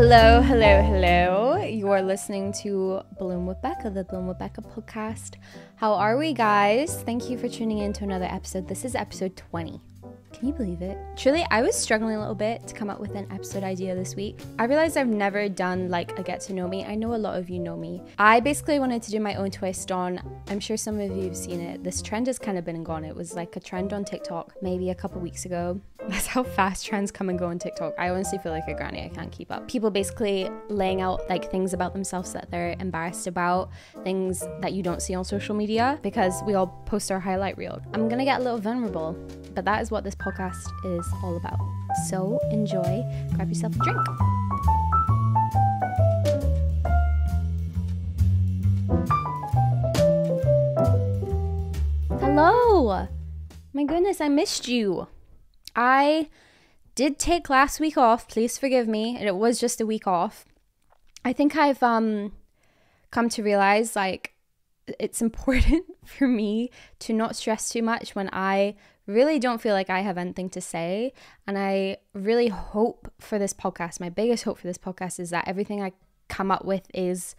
Hello, hello, hello. You are listening to Bloom with Becca, the Bloom with Becca podcast. How are we, guys? Thank you for tuning in to another episode. This is episode 20. Can you believe it? Truly, I was struggling a little bit to come up with an episode idea this week. I realized I've never done like a get to know me. I know a lot of you know me. I basically wanted to do my own twist on, I'm sure some of you have seen it. This trend has kind of been and gone. It was like a trend on TikTok maybe a couple weeks ago. That's how fast trends come and go on TikTok. I honestly feel like a granny. I can't keep up. People basically laying out like things about themselves that they're embarrassed about, things that you don't see on social media because we all post our highlight reel. I'm gonna get a little vulnerable, but that is what this podcast is all about. So enjoy, grab yourself a drink. Hello! My goodness, I missed you. I did take last week off, please forgive me. It was just a week off. I think I've come to realize like it's important for me to not stress too much when I really don't feel like I have anything to say. And I really hope for this podcast, my biggest hope for this podcast is that everything I come up with is,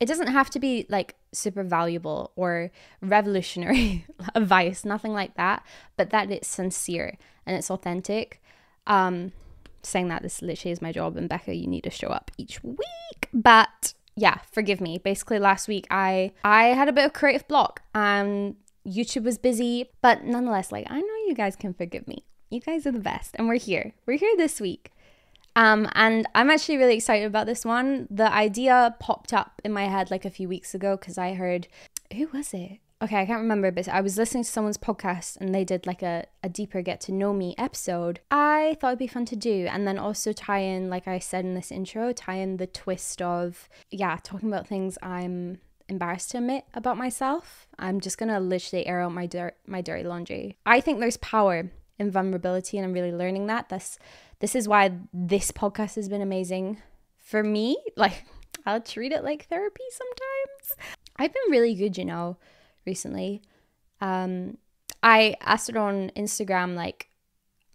it doesn't have to be like super valuable or revolutionary advice, nothing like that, but that it's sincere and it's authentic. Saying that this literally is my job, and Becca, you need to show up each week. But yeah, forgive me. Basically last week I had a bit of creative block and YouTube was busy, but nonetheless, like I know you guys can forgive me. You guys are the best, and we're here this week. And I'm actually really excited about this one. The idea popped up in my head like a few weeks ago because I heard, who was it? Okay, I can't remember, but I was listening to someone's podcast and they did like a deeper get to know me episode. I thought it'd be fun to do, and then also tie in, like I said in this intro, tie in the twist of, yeah, talking about things I'm embarrassed to admit about myself. I'm just gonna literally air out my dirty laundry. I think there's power in vulnerability, and I'm really learning that. This is why this podcast has been amazing for me. Like, I'll treat it like therapy sometimes. I've been really good, recently. I asked it on Instagram, like,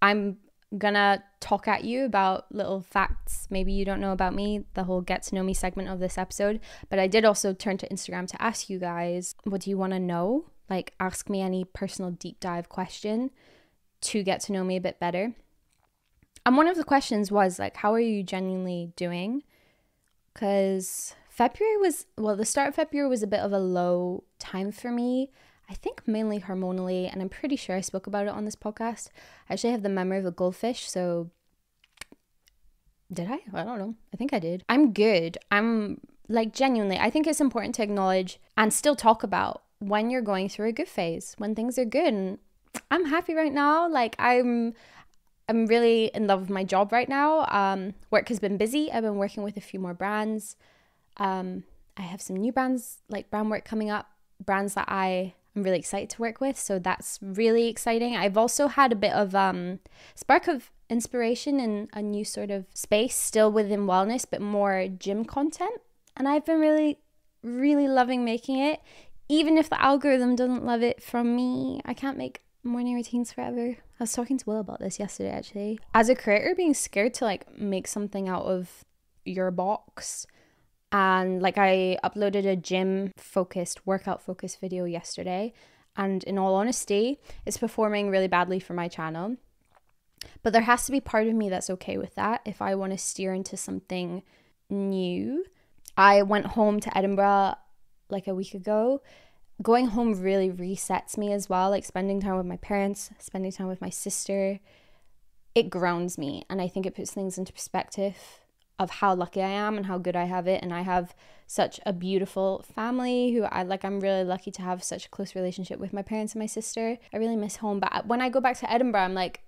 I'm gonna talk at you about little facts maybe you don't know about me, the whole get to know me segment of this episode. But I did also turn to Instagram to ask you guys, what do you want to know? Like, ask me any personal deep dive question to get to know me a bit better. And one of the questions was like, how are you genuinely doing? Because the start of February was a bit of a low time for me. I think mainly hormonally, and I'm pretty sure I spoke about it on this podcast. I actually have the memory of a goldfish, so did I? I don't know. I think I did. I'm good. I'm like genuinely, I think it's important to acknowledge and still talk about when you're going through a good phase, when things are good. And I'm happy right now. Like I'm really in love with my job right now. Work has been busy. I've been working with a few more brands. I have some new brands, like brand work coming up, brands that I'm really excited to work with. So that's really exciting. I've also had a bit of spark of inspiration in a new sort of space, still within wellness, but more gym content. And I've been really, really loving making it. Even if the algorithm doesn't love it from me, I can't make morning routines forever. I was talking to Will about this yesterday, actually. As a creator, being scared to like make something out of your box. And like I uploaded a gym focused, workout focused video yesterday. And in all honesty, it's performing really badly for my channel. But there has to be part of me that's okay with that if I want to steer into something new. I went home to Edinburgh like a week ago. Going home really resets me as well, like spending time with my parents, spending time with my sister. It grounds me, and I think it puts things into perspective of how lucky I am and how good I have it. And I have such a beautiful family who I'm really lucky to have such a close relationship with my parents and my sister. I really miss home. But when I go back to Edinburgh, I'm like,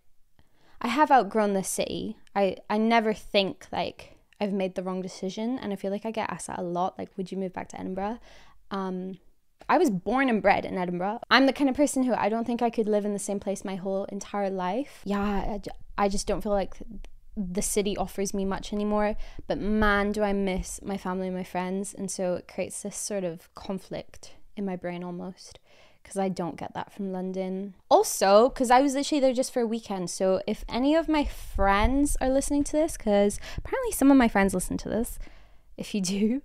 I have outgrown this city. I never think like I've made the wrong decision. And I feel like I get asked that a lot. Like, would you move back to Edinburgh? I was born and bred in Edinburgh. I'm the kind of person who I don't think I could live in the same place my whole entire life. Yeah, I just don't feel like the city offers me much anymore. But man, do I miss my family and my friends. And so it creates this sort of conflict in my brain almost. because I don't get that from London. Also, because I was literally there just for a weekend, so if any of my friends are listening to this, because apparently some of my friends listen to this, if you do,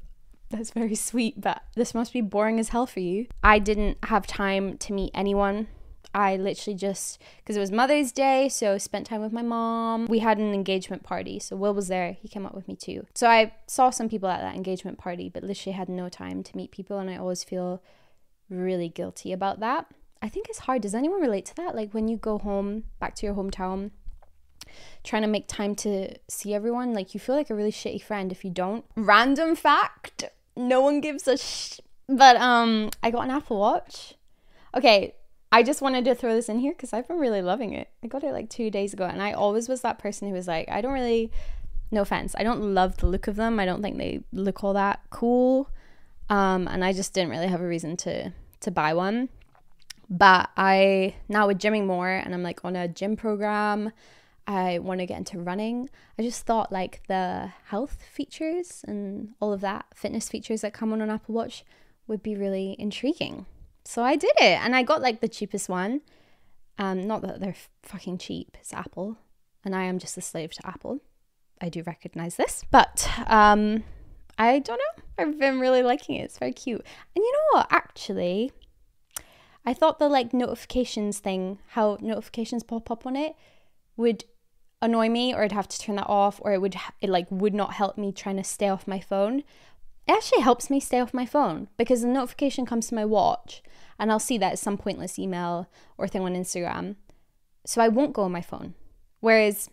that's very sweet, but this must be boring as hell for you. I didn't have time to meet anyone. I literally just, because it was Mother's Day, so spent time with my mom. We had an engagement party, so Will was there. He came up with me too. So I saw some people at that engagement party, but literally had no time to meet people, and I always feel really guilty about that. I think it's hard. Does anyone relate to that? Like when you go home, back to your hometown, trying to make time to see everyone, like you feel like a really shitty friend if you don't. Random fact, no one gives a but I got an Apple Watch. Okay, I just wanted to throw this in here because I've been really loving it. I got it like 2 days ago, and I always was that person who was like, I don't really, no offense, I don't love the look of them. I don't think they look all that cool. And I just didn't really have a reason to buy one. But I, now with gymming more, and I'm like on a gym program, I want to get into running. I just thought like the health features and all of that, fitness features that come on an Apple Watch would be really intriguing. So I did it, and I got like the cheapest one. Not that they're fucking cheap, it's Apple, and I am just a slave to Apple. I do recognize this, but I don't know. I've been really liking it. It's very cute. And you know what? Actually, I thought the like notifications thing, how notifications pop up on it, would annoy me, or I'd have to turn that off, or it would not help me trying to stay off my phone. It actually helps me stay off my phone because the notification comes to my watch, and I'll see that as some pointless email or thing on Instagram. So I won't go on my phone. Whereas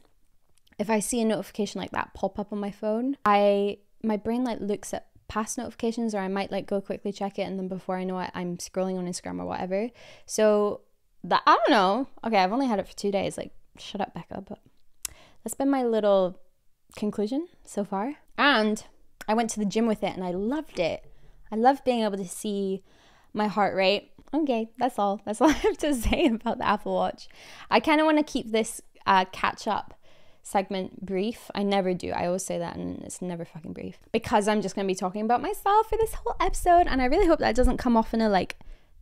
if I see a notification like that pop up on my phone, my brain like looks at past notifications, or I might like go quickly check it, and then before I know it, I'm scrolling on Instagram or whatever. So that, I don't know. Okay, I've only had it for 2 days. Like, shut up, Becca. But that's been my little conclusion so far. And I went to the gym with it, and I loved it. I love being able to see my heart rate. Okay, that's all I have to say about the Apple Watch. I kind of want to keep this catch up segment brief. I never do. I always say that, and it's never fucking brief, because I'm just going to be talking about myself for this whole episode, and I really hope that doesn't come off in a like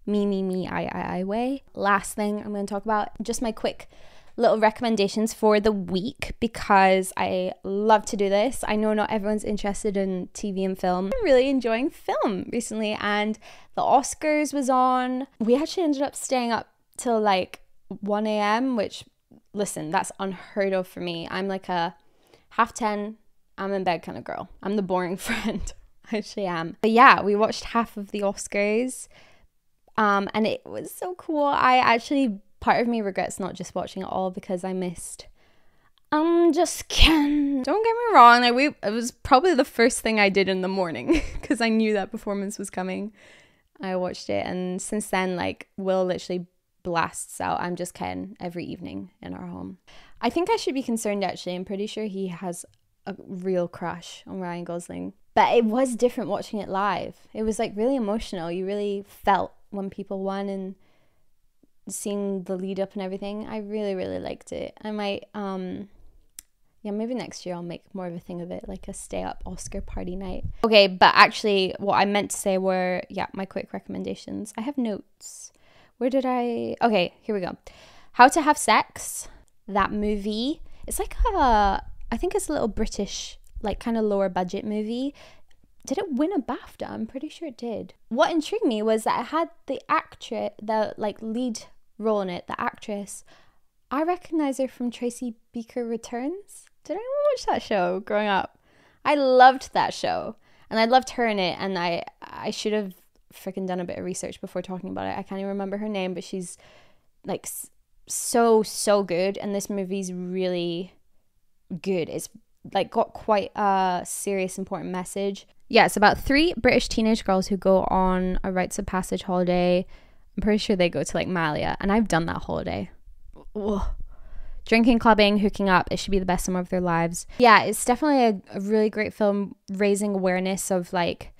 me, I way. Last thing I'm going to talk about, just my quick little recommendations for the week, because I love to do this. I know not everyone's interested in TV and film. I'm really enjoying film recently, and the Oscars was on. We actually ended up staying up till like 1 a.m, which, listen, that's unheard of for me. I'm like a 10:30, I'm in bed kind of girl. I'm the boring friend. I actually am. But yeah, we watched half of the Oscars, and it was so cool. Part of me regrets not just watching it all, because I missed Just Ken. Don't get me wrong, it was probably the first thing I did in the morning because I knew that performance was coming. I watched it, and since then, like, Will literally blasts out I'm Just Ken every evening in our home. I think I should be concerned, actually. I'm pretty sure he has a real crush on Ryan Gosling. But it was different watching it live. It was like really emotional. You really felt when people won, and seeing the lead up and everything. I really, really liked it. I might maybe next year I'll make more of a thing of it, like a stay up Oscar party night. Okay, but actually what I meant to say were, my quick recommendations. I have notes. Okay, here we go. How to Have Sex, that movie. It's like I think it's a little British, like kind of lower budget movie. Did it win a BAFTA? I'm pretty sure it did. What intrigued me was that it had the actress, the like lead role in it, the actress. I recognize her from Tracy Beaker Returns. Did anyone watch that show growing up? I loved that show, and I loved her in it, and I should have freaking done a bit of research before talking about it. I can't even remember her name, but she's like so good, and this movie's really good. It's like got quite a serious, important message. Yeah, it's about 3 British teenage girls who go on a rites of passage holiday. I'm pretty sure they go to like Malia, and I've done that holiday. Ugh. Drinking, clubbing, hooking up. It should be the best summer of their lives. Yeah, it's definitely a really great film, raising awareness of like,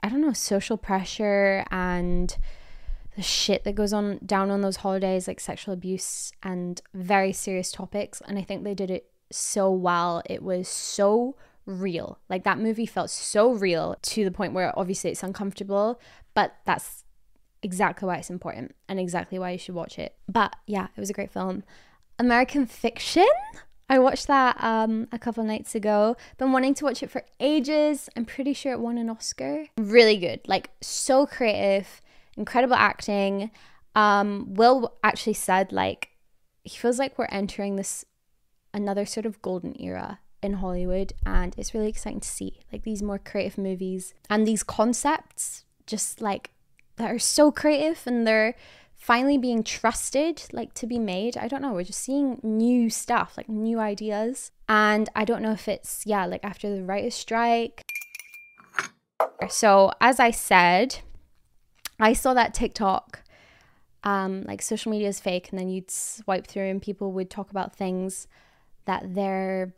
I don't know, social pressure and the shit that goes on down on those holidays, like sexual abuse and very serious topics. And I think they did it so well. It was so real. Like, that movie felt so real, to the point where obviously it's uncomfortable, but that's exactly why it's important and exactly why you should watch it. But yeah, it was a great film. American Fiction, I watched that a couple of nights ago. Been wanting to watch it for ages. I'm pretty sure it won an Oscar. Really good, like so creative, incredible acting. Will actually said like he feels like we're entering this another sort of golden era in Hollywood, and it's really exciting to see like these more creative movies and these concepts just like that are so creative, and they're finally being trusted like to be made. I don't know, we're just seeing new stuff, like new ideas, and I don't know if it's like after the writer's strike. So as I said, I saw that TikTok like social media is fake, and then you'd swipe through and people would talk about things that they're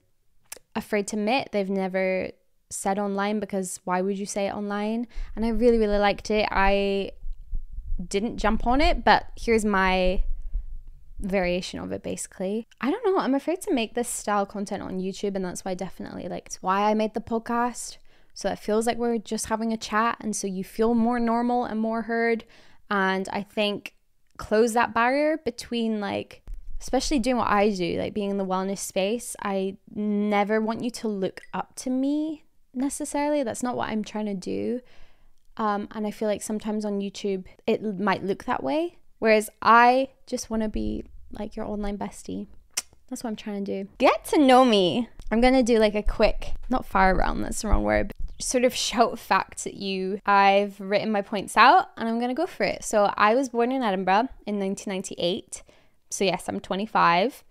afraid to admit they've never said online, because why would you say it online? And I really liked it. I didn't jump on it, but here's my variation of it. Basically, I don't know, I'm afraid to make this style content on YouTube, and that's why it's why I made the podcast, so it feels like we're just having a chat, and so you feel more normal and more heard. And I think close that barrier between like, especially doing what I do, like being in the wellness space. I never want you to look up to me necessarily. That's not what I'm trying to do. And I feel like sometimes on YouTube it might look that way, whereas I just want to be like your online bestie. That's what I'm trying to do. Get to know me. I'm gonna do like a quick, not fire round, that's the wrong word, but sort of shout facts at you. I've written my points out and I'm gonna go for it. So I was born in Edinburgh in 1998. So yes, I'm 25.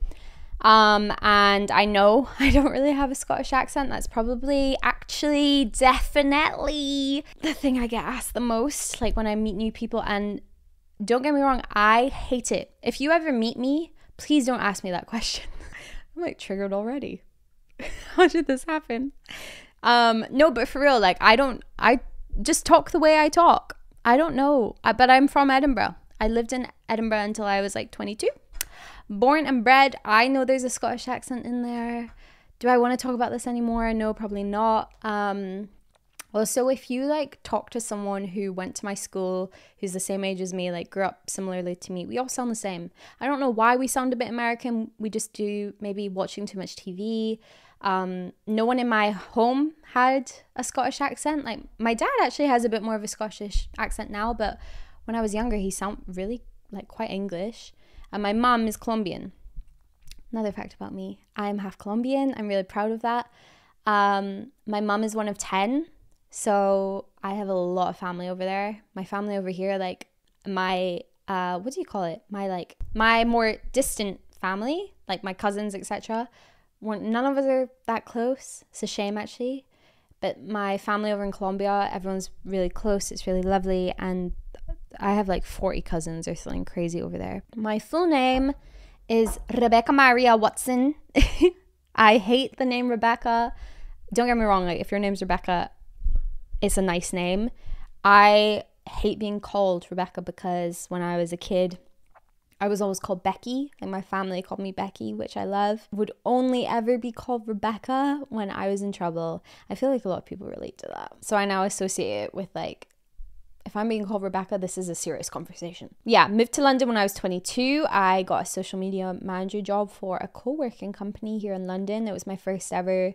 And I know I don't really have a Scottish accent. That's probably actually definitely the thing I get asked the most, like when I meet new people. And don't get me wrong, I hate it. If you ever meet me, please don't ask me that question. I'm like triggered already. How did this happen? No, but for real, like I just talk the way I talk. I don't know, but I'm from Edinburgh. I lived in Edinburgh until I was like 22. Born and bred. I know there's a Scottish accent in there. Do I want to talk about this anymore? No, probably not. Also, if you like talk to someone who went to my school, who's the same age as me, like grew up similarly to me, we all sound the same. I don't know why we sound a bit American. We just do, maybe watching too much TV. No one in my home had a Scottish accent. Like my dad actually has a bit more of a Scottish accent now, but when I was younger, he sounded really like quite English. And my mum is Colombian. Another fact about me, I'm half Colombian. I'm really proud of that. My mum is one of 10. So I have a lot of family over there. My family over here, like my, what do you call it? My more distant family, like my cousins, etc. None of us are that close. It's a shame actually. But my family over in Colombia, everyone's really close. It's really lovely. And I have like 40 cousins or something crazy over there. My full name is Rebecca Maria Watson. I hate the name Rebecca. Don't get me wrong, like if your name's Rebecca, it's a nice name. I hate being called Rebecca because when I was a kid, I was always called Becky. Like my family called me Becky, which I love. Would only ever be called Rebecca when I was in trouble. I feel like a lot of people relate to that. So I now associate it with like, if I'm being called Rebecca, this is a serious conversation. Yeah, moved to London when I was 22. I got a social media manager job for a co-working company here in London. It was my first ever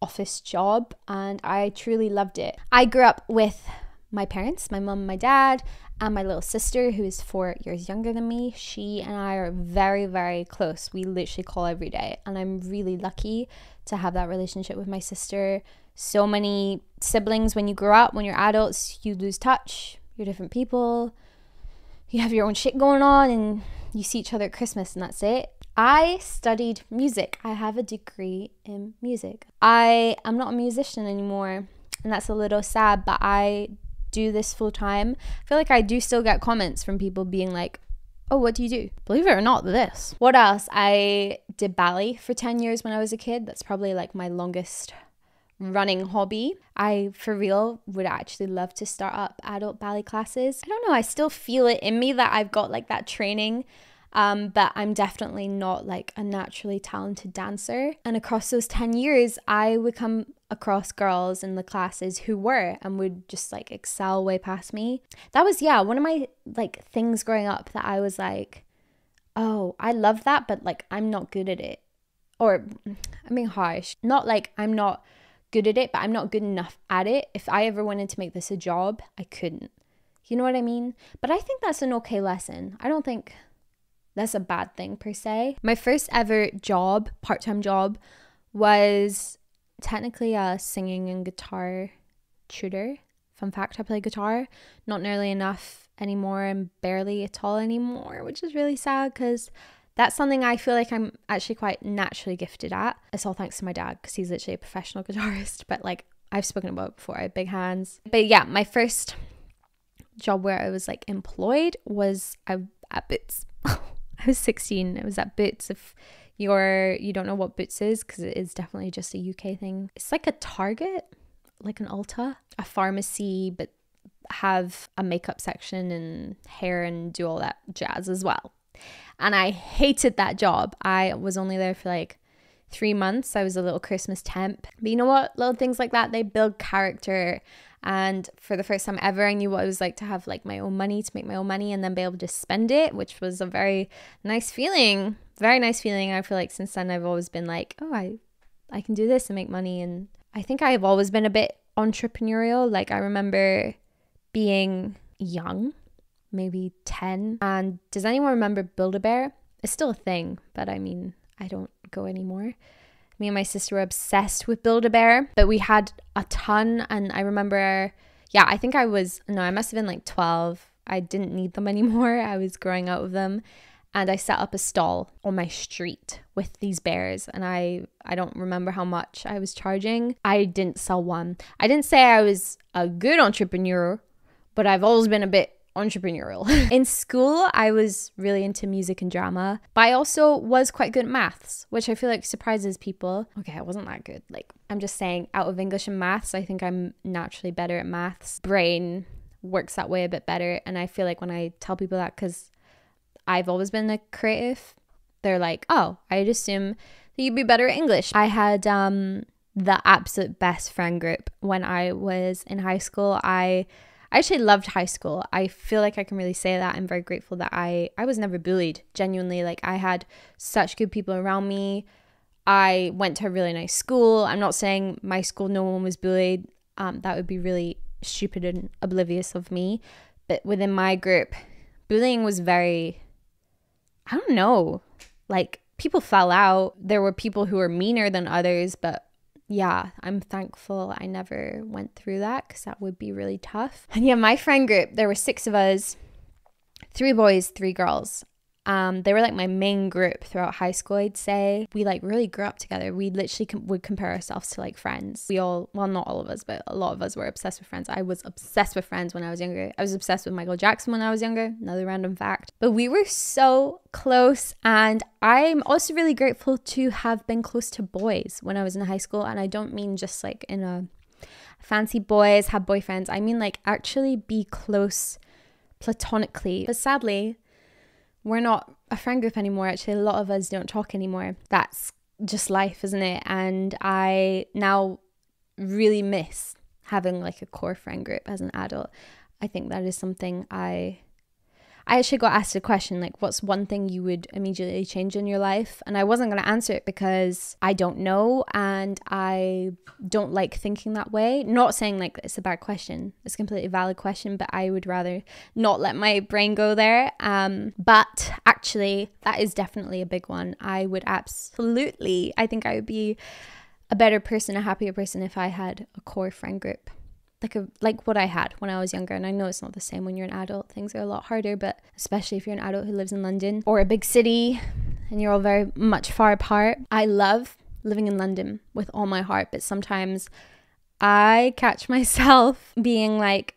office job and I truly loved it. I grew up with my parents, my mum, my dad, and my little sister who is 4 years younger than me. She and I are very, very close. We literally call every day, and I'm really lucky to have that relationship with my sister. So many siblings, when you grow up, when you're adults, you lose touch. You're different people. You have your own shit going on and you see each other at Christmas and that's it. I studied music. I have a degree in music. I am not a musician anymore and that's a little sad, but I do this full time. I feel like I do still get comments from people being like, oh, what do you do? Believe it or not, this. What else? I did ballet for 10 years when I was a kid. That's probably like my longest running hobby. I, for real, would actually love to start up adult ballet classes. I don't know, I still feel it in me that I've got like that training But I'm definitely not like a naturally talented dancer. And across those 10 years, I would come across girls in the classes who were and would just like excel way past me. That was, yeah, one of my like things growing up that I was like, oh, I love that, but like I'm not good at it. Or I'm being harsh. Not like I'm not good at it, but I'm not good enough at it. If I ever wanted to make this a job, I couldn't. You know what I mean? But I think that's an okay lesson. I don't think that's a bad thing per se. My first ever job, part-time job, was technically a singing and guitar tutor. Fun fact, I play guitar. Not nearly enough anymore and barely at all anymore, which is really sad because that's something I feel like I'm actually quite naturally gifted at. It's all thanks to my dad because he's literally a professional guitarist. But like I've spoken about before, I have big hands. But yeah, my first job where I was like employed was at Boots. I was 16. It was at Boots. If you don't know what Boots is, because it is definitely just a UK thing. It's like a Target, like an Ulta, a pharmacy, but have a makeup section and hair and do all that jazz as well. And I hated that job. I was only there for like 3 months. I was a little Christmas temp. But you know what? Little things like that, they build character. And for the first time ever, I knew what it was like to have like my own money, to make my own money and then be able to spend it, which was a very nice feeling. Very nice feeling. I feel like since then I've always been like, oh, I can do this and make money. And I think I've always been a bit entrepreneurial. Like I remember being young, maybe 10. And does anyone remember Build-A-Bear? It's still a thing, but I mean, I don't go anymore. Me and my sister were obsessed with Build-A-Bear, but we had a ton. And I remember, yeah, I must have been like 12. I didn't need them anymore. I was growing out of them. And I set up a stall on my street with these bears. And I don't remember how much I was charging. I didn't sell one. I didn't say I was a good entrepreneur, but I've always been a bit entrepreneurial. In school, I was really into music and drama, but I also was quite good at maths, which I feel like surprises people. Okay, I wasn't that good. Like, I'm just saying, out of English and maths, I think I'm naturally better at maths. Brain works that way a bit better. And I feel like when I tell people that, because I've always been a creative, they're like, oh, I'd assume that you'd be better at English. I had the absolute best friend group when I was in high school. I actually loved high school. I feel like I can really say that. I'm very grateful that I was never bullied. Genuinely, like I had such good people around me. I went to a really nice school. I'm not saying my school no one was bullied. That would be really stupid and oblivious of me. But within my group, bullying was very, I don't know, like people fell out. There were people who were meaner than others, but yeah, I'm thankful I never went through that because that would be really tough. And yeah, my friend group, there were 6 of us, 3 boys, 3 girls. They were like my main group throughout high school, I'd say. We like really grew up together. We literally would compare ourselves to like friends. We all, well, not all of us, but a lot of us were obsessed with Friends. I was obsessed with Friends when I was younger. I was obsessed with Michael Jackson when I was younger. Another random fact. But we were so close, and I'm also really grateful to have been close to boys when I was in high school. And I don't mean just like in a fancy boys, have boyfriends. I mean like actually be close platonically. But sadly, we're not a friend group anymore. Actually, a lot of us don't talk anymore. That's just life, isn't it? And I now really miss having like a core friend group as an adult. I think that is something I actually got asked a question, like, what's one thing you would immediately change in your life? And I wasn't going to answer it because I don't know, and I don't like thinking that way. Not saying like it's a bad question. It's a completely valid question, but I would rather not let my brain go there. But actually, that is definitely a big one. I would absolutely, I think I would be a better person, a happier person if I had a core friend group. Like what I had when I was younger. And I know it's not the same when you're an adult. Things are a lot harder, but especially if you're an adult who lives in London or a big city and you're all very much far apart. I love living in London with all my heart, but sometimes I catch myself being like,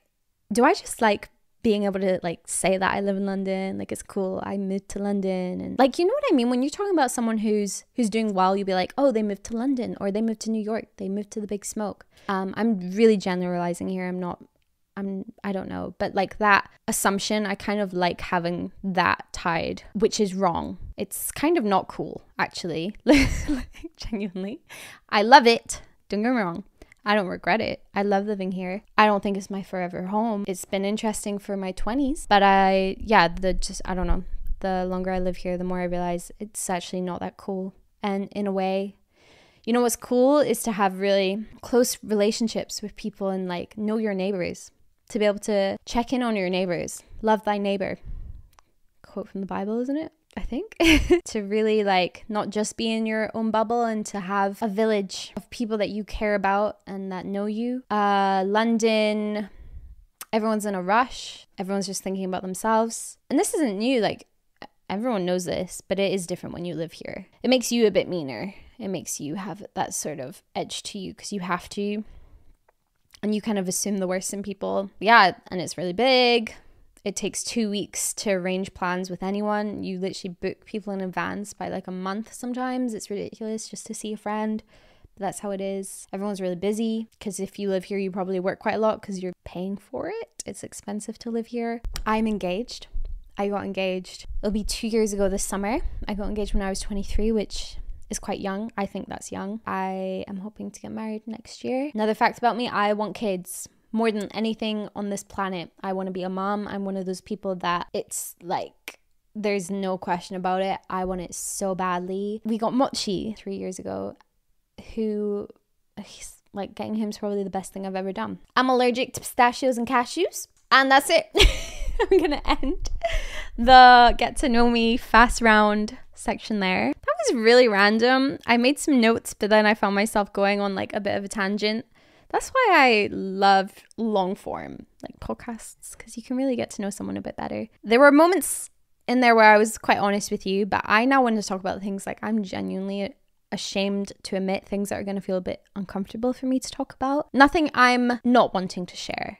do I just like being able to like say that I live in London? Like, it's cool, I moved to London. And like, you know what I mean? When you're talking about someone who's doing well, you'll be like, oh, they moved to London, or they moved to New York, they moved to the big smoke. I'm really generalizing here. I'm not I don't know, but like that assumption, I kind of like having that tied, which is wrong. It's kind of not cool, actually. Like, genuinely. I love it. Don't get me wrong. I don't regret it. I love living here. I don't think it's my forever home. It's been interesting for my 20s, but I don't know. The longer I live here, the more I realize it's actually not that cool. And in a way, you know what's cool is to have really close relationships with people and like know your neighbors. To be able to check in on your neighbors. Love thy neighbor. Quote from the Bible, isn't it? I think. To really like not just be in your own bubble and to have a village of people that you care about and that know you. London, everyone's in a rush. Everyone's just thinking about themselves. And this isn't new, like everyone knows this, but it is different when you live here. It makes you a bit meaner. It makes you have that sort of edge to you because you have to. And you kind of assume the worst in people. Yeah, and it's really big. It takes 2 weeks to arrange plans with anyone. You literally book people in advance by like a month sometimes. It's ridiculous just to see a friend. But that's how it is. Everyone's really busy because if you live here, you probably work quite a lot because you're paying for it. It's expensive to live here. I'm engaged. I got engaged. It'll be 2 years ago this summer. I got engaged when I was 23, which is quite young. I think that's young. I am hoping to get married next year. Another fact about me, I want kids more than anything on this planet. I want to be a mom. I'm one of those people that it's like, there's no question about it. I want it so badly. We got Mochi 3 years ago, who, like, getting him's probably the best thing I've ever done. I'm allergic to pistachios and cashews. And that's it. I'm going to end the get to know me fast round section there. That was really random. I made some notes, but then I found myself going on like a bit of a tangent. That's why I love long form like podcasts, because you can really get to know someone a bit better. There were moments in there where I was quite honest with you, but I now want to talk about things like I'm genuinely ashamed to admit, things that are going to feel a bit uncomfortable for me to talk about. Nothing I'm not wanting to share.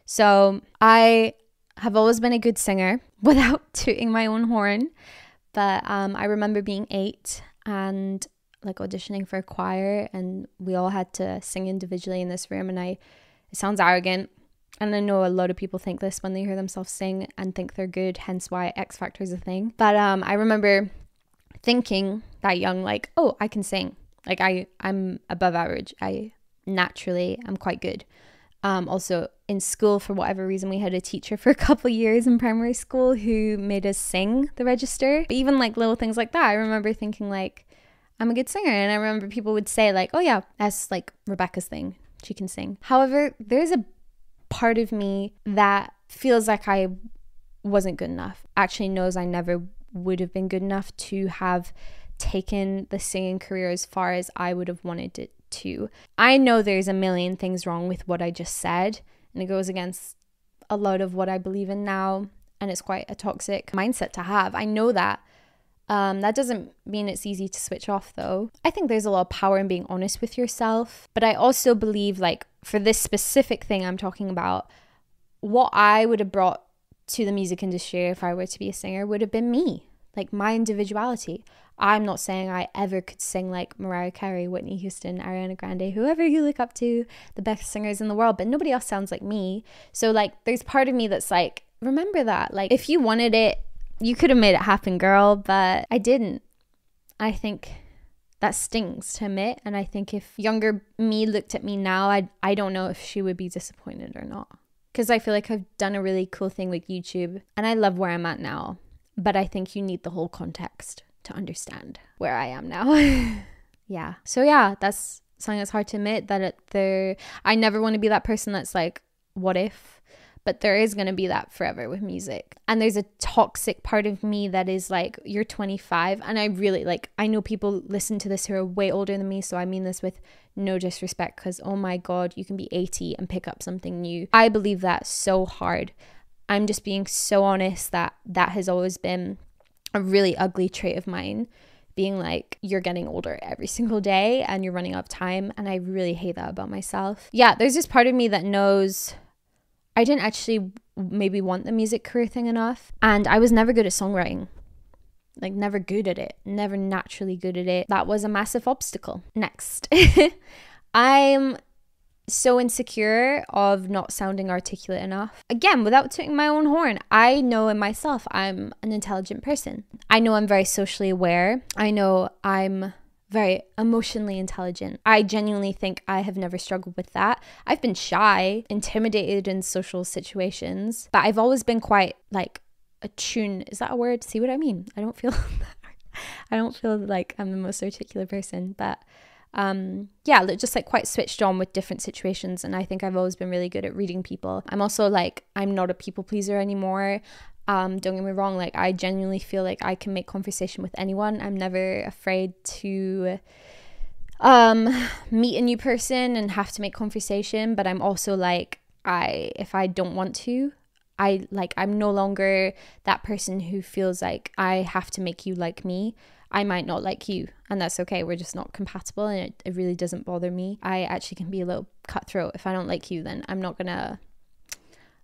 So I have always been a good singer without tooting my own horn. But I remember being 8 and like auditioning for a choir, and we all had to sing individually in this room. And it sounds arrogant, and I know a lot of people think this when they hear themselves sing and think they're good, hence why X Factor is a thing. But I remember thinking that young, like, oh, I can sing. Like I'm above average. I naturally am quite good. Also in school, for whatever reason, we had a teacher for a couple of years in primary school who made us sing the register. But even like little things like that, I remember thinking like, I'm a good singer. And I remember people would say like, oh yeah, that's like Rebecca's thing. She can sing. However, there's a part of me that feels like I wasn't good enough. Actually knows I never would have been good enough to have taken the singing career as far as I would have wanted it to. I know there's a million things wrong with what I just said, and it goes against a lot of what I believe in now, and it's quite a toxic mindset to have. I know that. That doesn't mean it's easy to switch off though. I think there's a lot of power in being honest with yourself, but I also believe like for this specific thing I'm talking about, what I would have brought to the music industry if I were to be a singer would have been me, like my individuality. I'm not saying I ever could sing like Mariah Carey, Whitney Houston, Ariana Grande, whoever you look up to, the best singers in the world, but nobody else sounds like me. So like there's part of me that's like, remember that, like if you wanted it, you could have made it happen, girl, but I didn't. I think that stings to admit, and I think if younger me looked at me now, I don't know if she would be disappointed or not, because I feel like I've done a really cool thing with YouTube and I love where I'm at now, but I think you need the whole context to understand where I am now. Yeah. So yeah, that's something that's hard to admit, that I never want to be that person that's like, what if? But there is going to be that forever with music. And there's a toxic part of me that is like, you're 25. And I really like, I know people listen to this who are way older than me. So I mean this with no disrespect, because oh my God, you can be 80 and pick up something new. I believe that so hard. I'm just being so honest that has always been a really ugly trait of mine, being like, you're getting older every single day and you're running out of time. And I really hate that about myself. Yeah, there's this part of me that knows I didn't actually maybe want the music career thing enough. And I was never good at songwriting. Like never good at it. Never naturally good at it. That was a massive obstacle. Next. I'm so insecure of not sounding articulate enough. Again, without tooting my own horn, I know in myself I'm an intelligent person. I know I'm very socially aware. I know I'm very emotionally intelligent. I genuinely think I have never struggled with that. I've been shy, intimidated in social situations, but I've always been quite like attuned. Is that a word? See what I mean? I don't feel like I'm the most articulate person, but yeah, just like quite switched on with different situations. And I think I've always been really good at reading people. I'm also like, I'm not a people pleaser anymore. Don't get me wrong, like I genuinely feel like I can make conversation with anyone. I'm never afraid to meet a new person and have to make conversation, but I'm also like, if I don't want to, I'm no longer that person who feels like I have to make you like me. I might not like you, and that's okay. We're just not compatible, and it really doesn't bother me. I actually can be a little cutthroat. If I don't like you, then I'm not gonna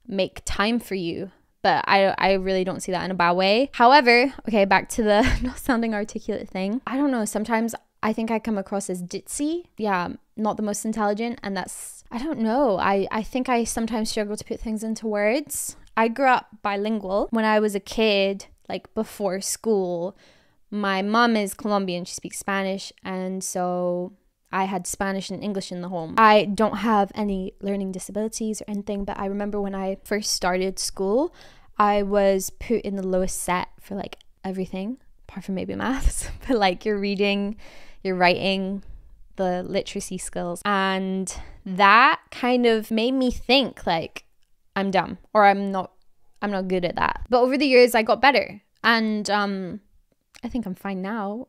make time for you. But I really don't see that in a bad way. However, okay, back to the not sounding articulate thing. I don't know, sometimes I think I come across as ditzy. Yeah, not the most intelligent, and that's, I don't know. I think I sometimes struggle to put things into words. I grew up bilingual. When I was a kid, like before school, my mom is Colombian, she speaks Spanish, and so I had Spanish and English in the home. I don't have any learning disabilities or anything, but I remember when I first started school, I was put in the lowest set for like everything, apart from maybe maths, but like your reading, your writing, the literacy skills. And that kind of made me think like I'm dumb or I'm not good at that. But over the years I got better, and I think I'm fine now.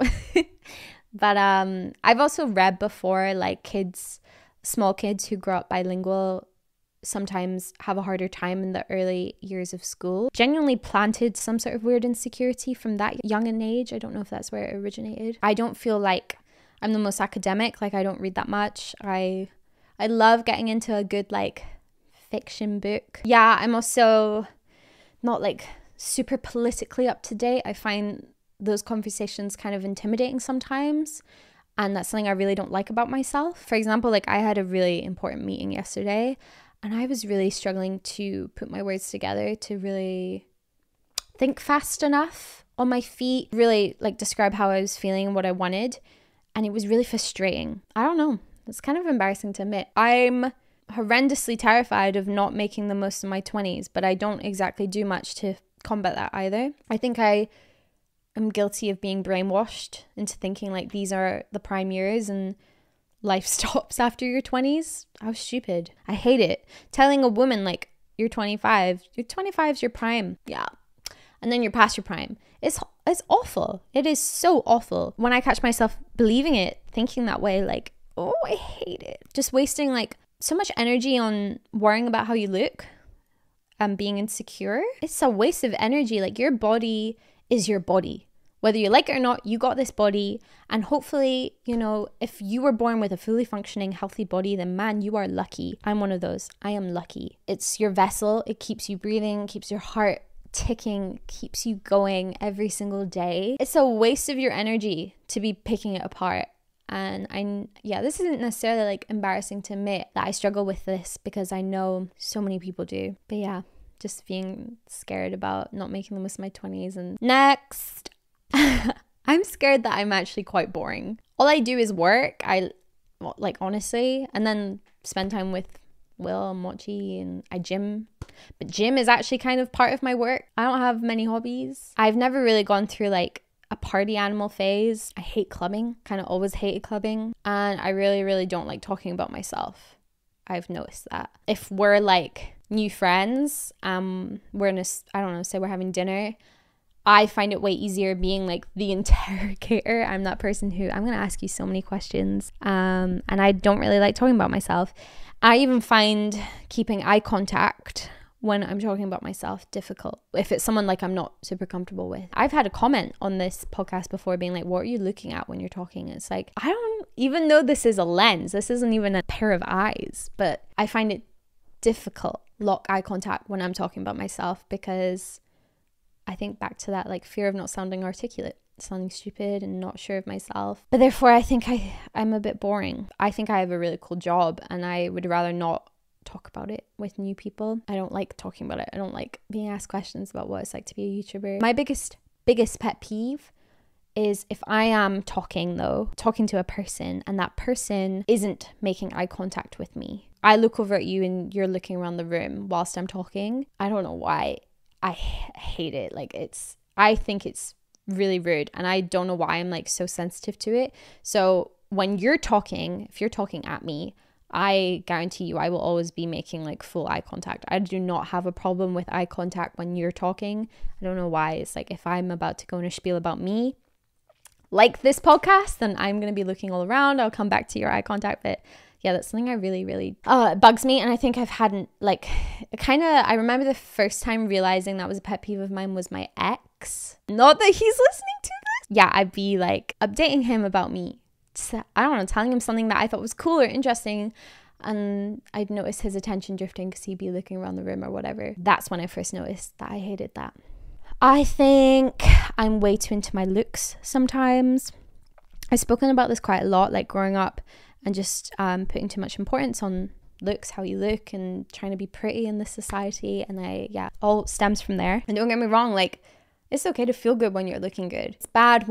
But I've also read before, like small kids who grow up bilingual sometimes have a harder time in the early years of school. Genuinely planted some sort of weird insecurity from that young an age. I don't know if that's where it originated. I don't feel like I'm the most academic. Like I don't read that much. I love getting into a good like fiction book. Yeah, I'm also not like super politically up to date. I find those conversations kind of intimidating sometimes, and that's something I really don't like about myself. For example, like I had a really important meeting yesterday, and I was really struggling to put my words together, to really think fast enough on my feet, really like describe how I was feeling and what I wanted, and it was really frustrating. I don't know, it's kind of embarrassing to admit. I'm horrendously terrified of not making the most of my 20s, but I don't exactly do much to combat that either. I think I'm guilty of being brainwashed into thinking like these are the prime years and life stops after your 20s. How stupid. I hate it. Telling a woman like you're 25 is your prime. Yeah. And then you're past your prime. It's awful. It is so awful. When I catch myself believing it, thinking that way, like, oh, I hate it. Just wasting like so much energy on worrying about how you look and being insecure. It's a waste of energy. Like your body is your body. Whether you like it or not, you got this body, and hopefully, you know, if you were born with a fully functioning, healthy body, then man, you are lucky. I'm one of those. I am lucky. It's your vessel. It keeps you breathing, keeps your heart ticking, keeps you going every single day. It's a waste of your energy to be picking it apart. And this isn't necessarily like embarrassing to admit that I struggle with this, because I know so many people do. But yeah, just being scared about not making the most of my 20s. And next, I'm scared that I'm actually quite boring. All I do is work, honestly, and then spend time with Will and Mochi, and I gym. But gym is actually kind of part of my work. I don't have many hobbies. I've never really gone through like a party animal phase. I hate clubbing, kind of always hated clubbing. And I really, really don't like talking about myself. I've noticed that. If we're like new friends, we're in say we're having dinner, I find it way easier being like the interrogator. I'm that person who, I'm going to ask you so many questions. And I don't really like talking about myself. I even find keeping eye contact when I'm talking about myself difficult, if it's someone like I'm not super comfortable with. I've had a comment on this podcast before being like, what are you looking at when you're talking? It's like, I don't even know this is a lens. This isn't even a pair of eyes, but I find it difficult lock eye contact when I'm talking about myself, because I think back to that like fear of not sounding articulate. sounding stupid and not sure of myself. But therefore, I think I'm a bit boring. I think I have a really cool job, and I would rather not talk about it with new people. I don't like talking about it. I don't like being asked questions about what it's like to be a YouTuber. My biggest pet peeve is if I am talking to a person and that person isn't making eye contact with me. I look over at you and you're looking around the room whilst I'm talking. I don't know why. I hate it. Like, I think it's really rude, and I don't know why I'm like so sensitive to it. So when if you're talking at me, I guarantee you I will always be making like full eye contact. I do not have a problem with eye contact when you're talking. I don't know why. It's like if I'm about to go in a spiel about me, like this podcast, then I'm going to be looking all around. I'll come back to your eye contact. But yeah, that's something I really, really bugs me. And I think I've had like I remember the first time realizing that was a pet peeve of mine was my ex. Not that he's listening to this. Yeah, I'd be like updating him about me. I don't know, telling him something that I thought was cool or interesting, and I'd notice his attention drifting because he'd be looking around the room or whatever. That's when I first noticed that I hated that. I think I'm way too into my looks sometimes. I've spoken about this quite a lot, like growing up and just putting too much importance on looks, how you look, and trying to be pretty in this society. And all stems from there. And don't get me wrong, like, it's okay to feel good when you're looking good. It's bad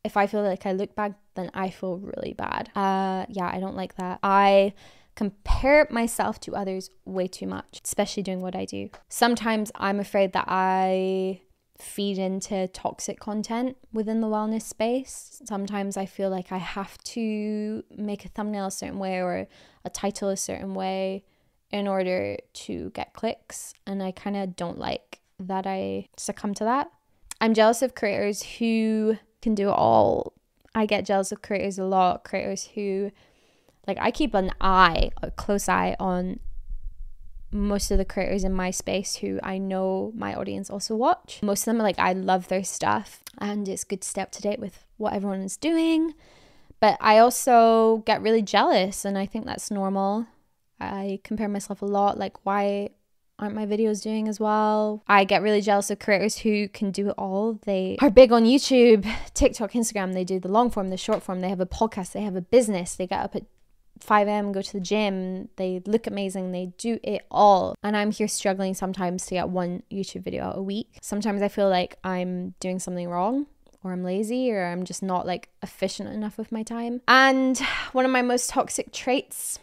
if I feel like I look bad, then I feel really bad. I don't like that. I compare myself to others way too much, especially doing what I do. Sometimes I'm afraid that I feed into toxic content within the wellness space. Sometimes I feel like I have to make a thumbnail a certain way or a title a certain way in order to get clicks, and I kind of don't like that I succumb to that. I'm jealous of creators who can do it all. I get jealous of creators a lot. Creators who, like, I keep a close eye on most of the creators in my space who I know my audience also watch. Most of them are like, I love their stuff and it's good to stay up to date with what everyone is doing. But I also get really jealous, and I think that's normal. I compare myself a lot, like, why aren't my videos doing as well? I get really jealous of creators who can do it all. They are big on YouTube, TikTok, Instagram. They do the long form, the short form. They have a podcast. They have a business. They get up at 5 a.m., go to the gym. They look amazing. They do it all. And I'm here struggling sometimes to get one YouTube video out a week. Sometimes I feel like I'm doing something wrong, or I'm lazy, or I'm just not like efficient enough with my time. And one of my most toxic traits,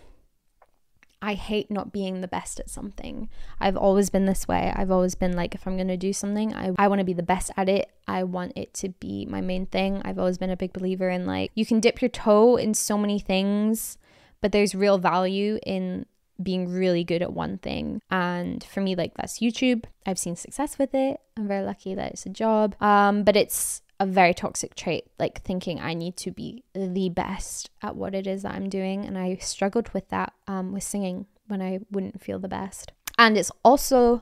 I hate not being the best at something. I've always been this way. I've always been like, if I'm going to do something, I want to be the best at it. I want it to be my main thing. I've always been a big believer in, like, you can dip your toe in so many things, but there's real value in being really good at one thing. And for me, like, that's YouTube. I've seen success with it. I'm very lucky that it's a job. But it's a very toxic trait, like thinking I need to be the best at what it is that I'm doing. And I struggled with that with singing, when I wouldn't feel the best. And it's also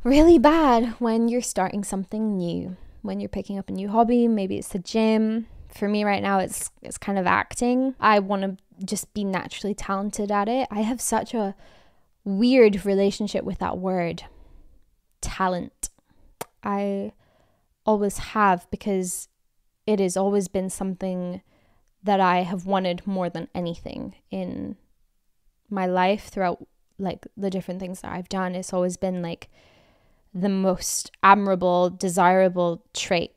really bad when you're starting something new, when you're picking up a new hobby. Maybe it's the gym. For me right now, it's kind of acting. I want to just be naturally talented at it. I have such a weird relationship with that word, talent. I always have, because it has always been something that I have wanted more than anything in my life throughout, like, the different things that I've done. It's always been like the most admirable, desirable trait.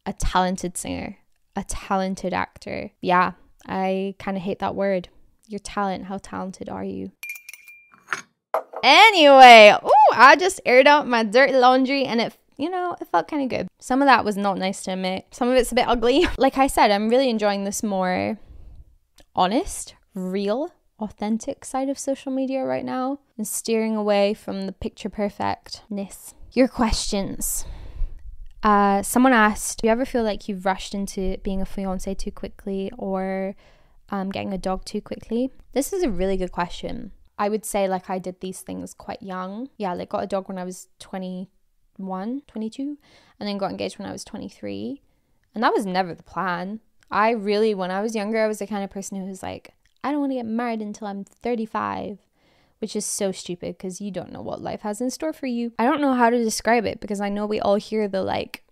A talented singer, a talented actor. Yeah, I kind of hate that word. Your talent, how talented are you? Anyway, I just aired out my dirty laundry, and it felt kind of good. Some of that was not nice to admit. Some of it's a bit ugly. Like I said, I'm really enjoying this more honest, real, authentic side of social media right now, and steering away from the picture perfectness. Your questions. Someone asked, do you ever feel like you've rushed into being a fiance too quickly, or getting a dog too quickly? This is a really good question. I would say, like, I did these things quite young. Yeah, like, got a dog when I was 21, 22, and then got engaged when I was 23. And that was never the plan. When I was younger, I was the kind of person who was like, I don't want to get married until I'm 35, which is so stupid because you don't know what life has in store for you. I don't know how to describe it, because I know we all hear the, like,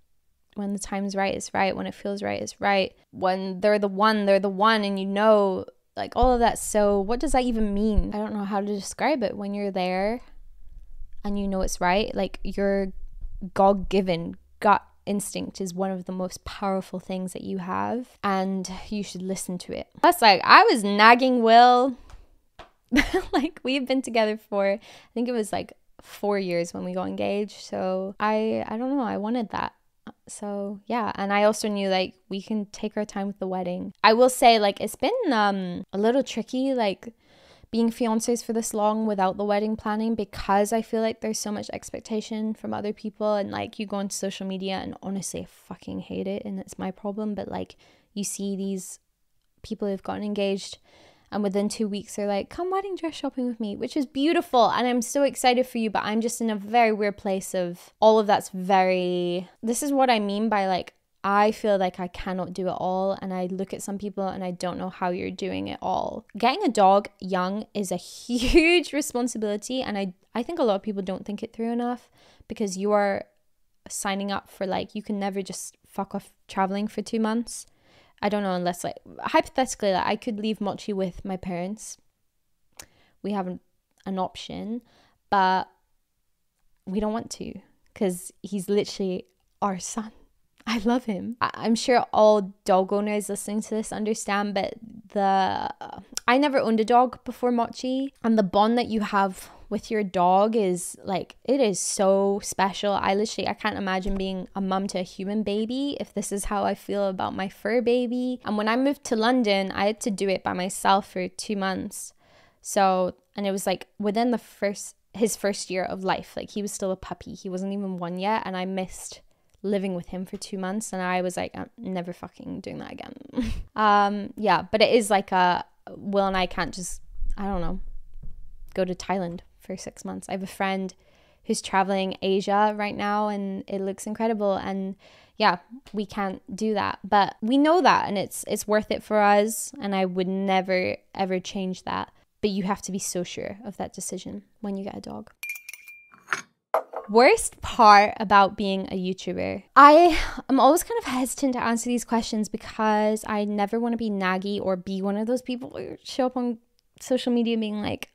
When the time's right, it's right. When it feels right, it's right. When they're the one, and you know, like all of that. So what does that even mean? I don't know how to describe it. When you're there and you know it's right, like your God-given gut instinct is one of the most powerful things that you have, and you should listen to it. Plus, like, I was nagging Will. Like, we've been together for, I think it was like 4 years when we got engaged. So I don't know, I wanted that. So yeah, and I also knew like we can take our time with the wedding. I will say, like, it's been a little tricky, like being fiancés for this long without the wedding planning, because I feel like there's so much expectation from other people, and like you go onto social media, and honestly I fucking hate it, and it's my problem, but like you see these people who've gotten engaged and within 2 weeks they're like, come wedding dress shopping with me, which is beautiful, and I'm so excited for you, but I'm just in a very weird place of all of that's very, this is what I mean by like, I feel like I cannot do it all, and I look at some people and I don't know how you're doing it all. Getting a dog young is a huge responsibility, and I think a lot of people don't think it through enough, because you are signing up for, like, you can never just fuck off traveling for 2 months. I don't know, unless, like, hypothetically, like, I could leave Mochi with my parents. We have an option, but we don't want to, because he's literally our son. I love him. I'm sure all dog owners listening to this understand, but I never owned a dog before Mochi, and the bond that you have with your dog is like, it is so special. I can't imagine being a mum to a human baby if this is how I feel about my fur baby. And when I moved to London, I had to do it by myself for 2 months. So, and it was like within his first year of life, like he was still a puppy. He wasn't even 1 yet, and I missed living with him for 2 months, and I was like, I'm never fucking doing that again. Yeah, but it is like Will and I can't just, I don't know, go to Thailand for 6 months. I have a friend who's traveling Asia right now, and it looks incredible, and yeah, we can't do that, but we know that, and it's worth it for us, and I would never ever change that. But you have to be so sure of that decision when you get a dog. Worst part about being a YouTuber. I am always kind of hesitant to answer these questions, because I never want to be naggy or be one of those people who show up on social media being like,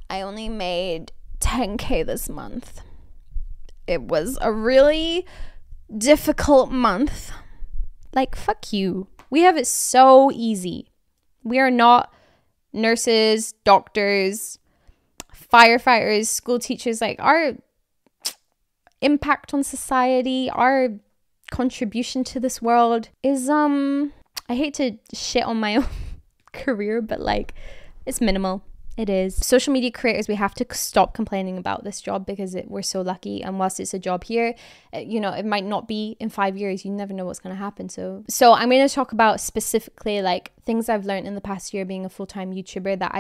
I only made 10K this month. It was a really difficult month. Like, fuck you. We have it so easy. We are not nurses, doctors, firefighters, school teachers. Like, our impact on society, our contribution to this world is I hate to shit on my own career, but like, it's minimal. It is. Social media creators, we have to stop complaining about this job, because we're so lucky, and whilst it's a job here, you know, it might not be in 5 years. You never know what's going to happen. So I'm going to talk about specifically like things I've learned in the past year being a full-time YouTuber that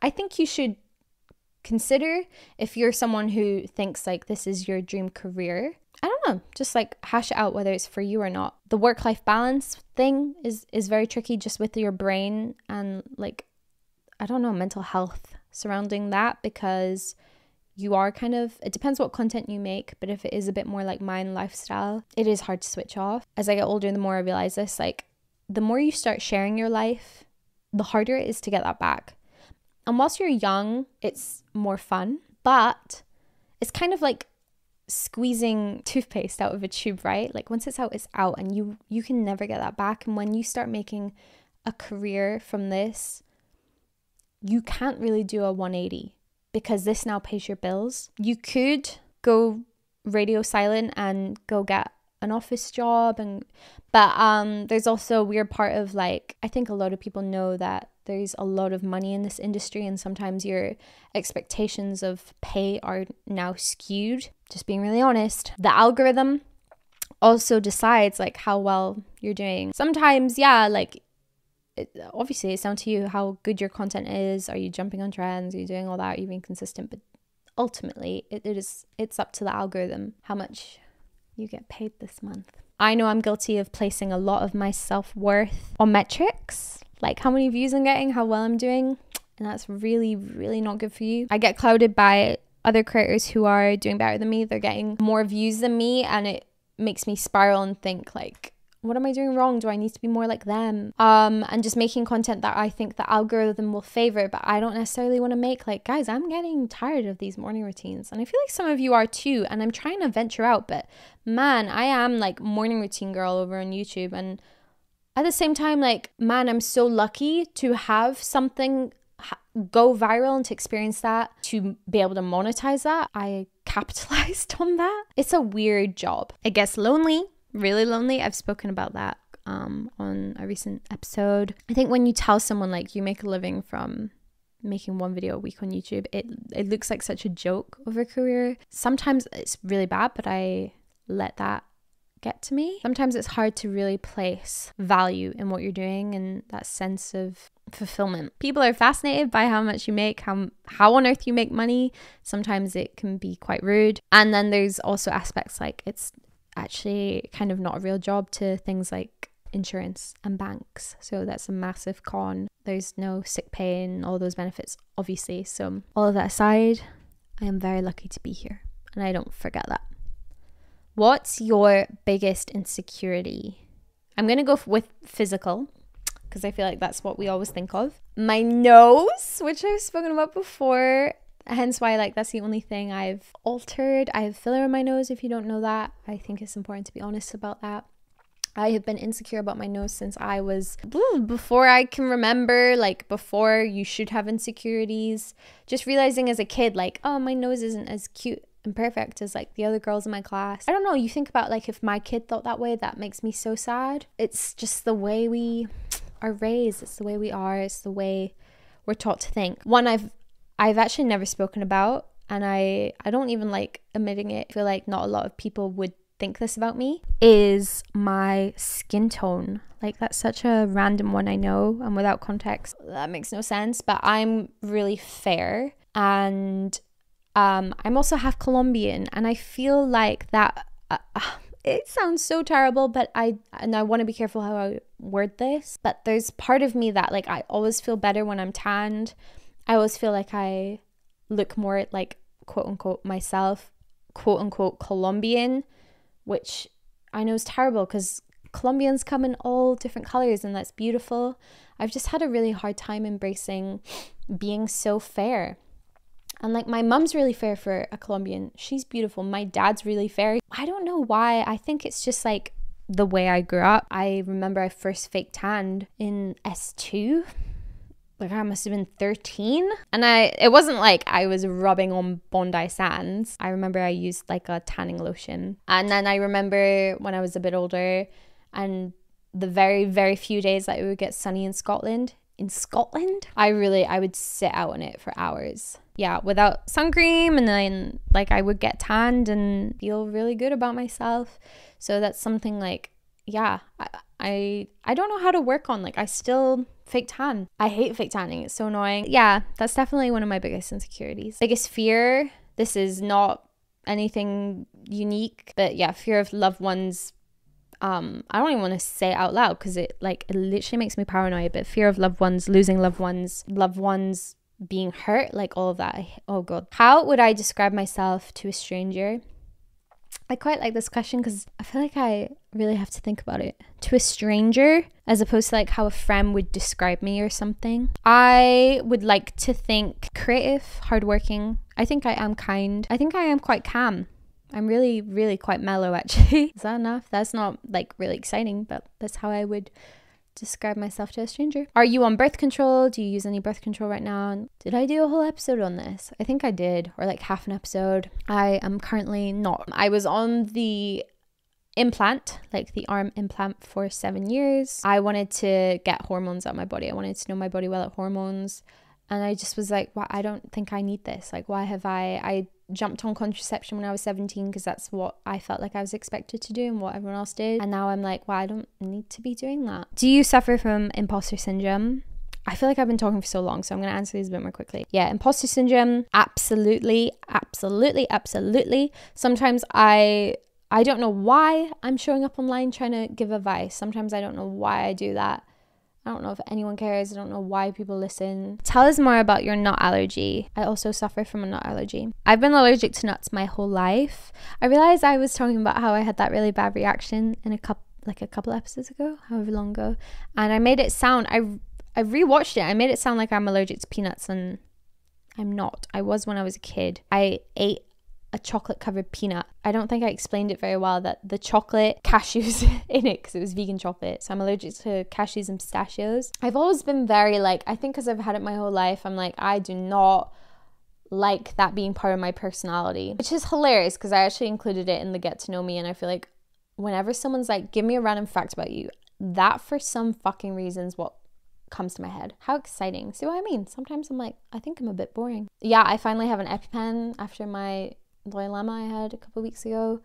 I think you should consider if you're someone who thinks like this is your dream career. I don't know, just like hash it out whether it's for you or not. The work-life balance thing is very tricky, just with your brain and like, I don't know, mental health surrounding that, because you are kind of, it depends what content you make, but if it is a bit more like mine lifestyle, it is hard to switch off. As I get older, the more I realize this, like the more you start sharing your life, the harder it is to get that back. And whilst you're young, it's more fun, but it's kind of like squeezing toothpaste out of a tube, right? Like once it's out, and you can never get that back. And when you start making a career from this, you can't really do a 180, because this now pays your bills. You could go radio silent and go get an office job, but there's also a weird part of like, I think a lot of people know that there's a lot of money in this industry, and sometimes your expectations of pay are now skewed. Just being really honest. The algorithm also decides like how well you're doing. Sometimes, yeah, like obviously it's down to you how good your content is. Are you jumping on trends? Are you doing all that? Are you being consistent? But ultimately it's up to the algorithm how much you get paid this month. I know I'm guilty of placing a lot of my self-worth on metrics, like how many views I'm getting, how well I'm doing, and that's really, really not good for you. I get clouded by other creators who are doing better than me. They're getting more views than me, and it makes me spiral and think like, what am I doing wrong? Do I need to be more like them? And just making content that I think the algorithm will favor, but I don't necessarily want to make. Like, guys, I'm getting tired of these morning routines. And I feel like some of you are too. And I'm trying to venture out, but man, I am like morning routine girl over on YouTube. And at the same time, like, man, I'm so lucky to have something go viral and to experience that, to be able to monetize that. I capitalized on that. It's a weird job. It gets lonely. Really lonely. I've spoken about that on a recent episode. I think when you tell someone like you make a living from making one video a week on YouTube, it looks like such a joke of a career. Sometimes it's really bad, but I let that get to me. Sometimes it's hard to really place value in what you're doing and that sense of fulfillment. People are fascinated by how much you make, how on earth you make money. Sometimes it can be quite rude. And then there's also aspects like it's actually kind of not a real job to things like insurance and banks. So that's a massive con. There's no sick pay and all those benefits, obviously. So all of that aside, I am very lucky to be here and I don't forget that. What's your biggest insecurity? I'm going to go with physical because I feel like that's what we always think of. My nose, which I've spoken about before. Hence why like that's the only thing I've altered. I have filler in my nose, if you don't know that. I think it's important to be honest about that. I have been insecure about my nose since I was before I can remember, like before you should have insecurities. Just realizing as a kid like, oh, my nose isn't as cute and perfect as like the other girls in my class. I don't know, you think about like if my kid thought that way, that makes me so sad. It's just the way we are raised. It's the way we are. It's the way we're taught to think. One I've actually never spoken about, and I don't even like admitting it. I feel like not a lot of people would think this about me, is my skin tone. Like that's such a random one, I know, and without context that makes no sense, but I'm really fair, and I'm also half Colombian, and I feel like that it sounds so terrible, but I want to be careful how I word this, but there's part of me that like I always feel better when I'm tanned. I always feel like I look more like quote unquote myself, quote unquote Colombian, which I know is terrible because Colombians come in all different colors and that's beautiful. I've just had a really hard time embracing being so fair. And like my mom's really fair for a Colombian. She's beautiful. My dad's really fair. I don't know why. I think it's just like the way I grew up. I remember I first fake tanned in S2. Like I must have been 13, and it wasn't like I was rubbing on Bondi Sands. I remember I used like a tanning lotion, and then I remember when I was a bit older and the very, very few days that it would get sunny in Scotland, I would sit out on it for hours. Yeah, without sun cream, and then like I would get tanned and feel really good about myself. So that's something like, yeah, I don't know how to work on. Like I still fake tan. I hate fake tanning. It's so annoying. Yeah, that's definitely one of my biggest insecurities. Biggest fear, this is not anything unique, but yeah, fear of loved ones. I don't even want to say it out loud because it literally makes me paranoid, but fear of loved ones, losing loved ones being hurt, like all of that. Oh god. How would I describe myself to a stranger? I quite like this question because I feel like I really have to think about it. To a stranger, as opposed to like how a friend would describe me or something. I would like to think creative, hardworking. I think I am kind. I think I am quite calm. I'm really, really quite mellow actually. Is that enough? That's not like really exciting, but that's how I would describe myself to a stranger. Are you on birth control? Do you use any birth control right now? Did I do a whole episode on this? I think I did, or like half an episode. I am currently not. I was on the implant, like the arm implant, for 7 years. I wanted to get hormones out of my body. I wanted to know my body well at hormones. And I just was like, well, I don't think I need this. Like, why have I jumped on contraception when I was 17 because that's what I felt like I was expected to do and what everyone else did. And now I'm like, well, I don't need to be doing that. Do you suffer from imposter syndrome? I feel like I've been talking for so long, so I'm going to answer these a bit more quickly. Yeah, imposter syndrome, absolutely, absolutely, absolutely. Sometimes I don't know why I'm showing up online trying to give advice. Sometimes I don't know why I do that. I don't know if anyone cares. I don't know why people listen. Tell us more about your nut allergy. I also suffer from a nut allergy. I've been allergic to nuts my whole life. I realized I was talking about how I had that really bad reaction in a couple episodes ago, however long ago. And I made it sound, I rewatched it. I made it sound like I'm allergic to peanuts, and I'm not. I was when I was a kid. I ate a chocolate covered peanut. I don't think I explained it very well, that the chocolate cashews in it, because it was vegan chocolate, so I'm allergic to cashews and pistachios. I've always been very like, I think because I've had it my whole life, I'm like, I do not like that being part of my personality, which is hilarious because I actually included it in the get to know me. And I feel like whenever someone's like, give me a random fact about you, that for some fucking reasons what comes to my head. How exciting. See what I mean? Sometimes I'm like, I think I'm a bit boring. Yeah, I finally have an EpiPen after my dilemma I had a couple of weeks ago.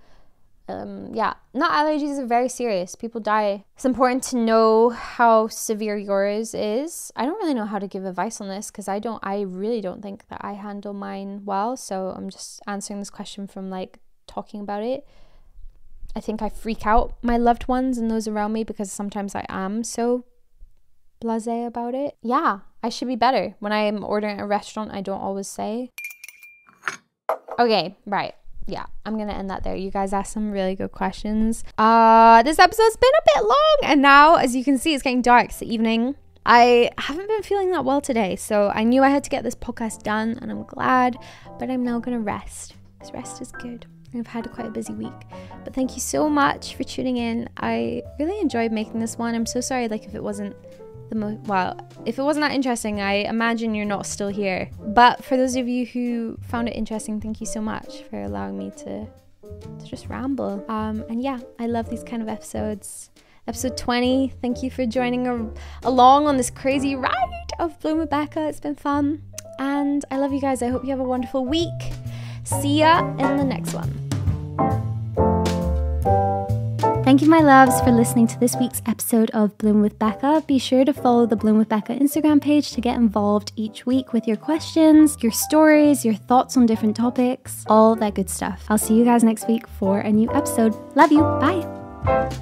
Yeah, nut allergies are very serious. People die. It's important to know how severe yours is. I don't really know how to give advice on this because I really don't think that I handle mine well. So I'm just answering this question from like talking about it. I think I freak out my loved ones and those around me because sometimes I am so blasé about it. Yeah, I should be better. When I'm ordering at a restaurant, I don't always say. Okay, right. Yeah, I'm going to end that there. You guys asked some really good questions. This episode's been a bit long, and now, as you can see, it's getting dark. It's the evening. I haven't been feeling that well today, so I knew I had to get this podcast done, and I'm glad, but I'm now going to rest, because rest is good. I've had quite a busy week, but thank you so much for tuning in. I really enjoyed making this one. I'm so sorry, if it wasn't if it wasn't that interesting, I imagine you're not still here. But for those of you who found it interesting, thank you so much for allowing me to just ramble. And yeah, I love these kind of episodes. Episode 20, thank you for joining along on this crazy ride of Bloom with Becca. It's been fun. And I love you guys. I hope you have a wonderful week. See ya in the next one. Thank you, my loves, for listening to this week's episode of Bloom with Becca. Be sure to follow the Bloom with Becca Instagram page to get involved each week with your questions, your stories, your thoughts on different topics, all that good stuff. I'll see you guys next week for a new episode. Love you. Bye.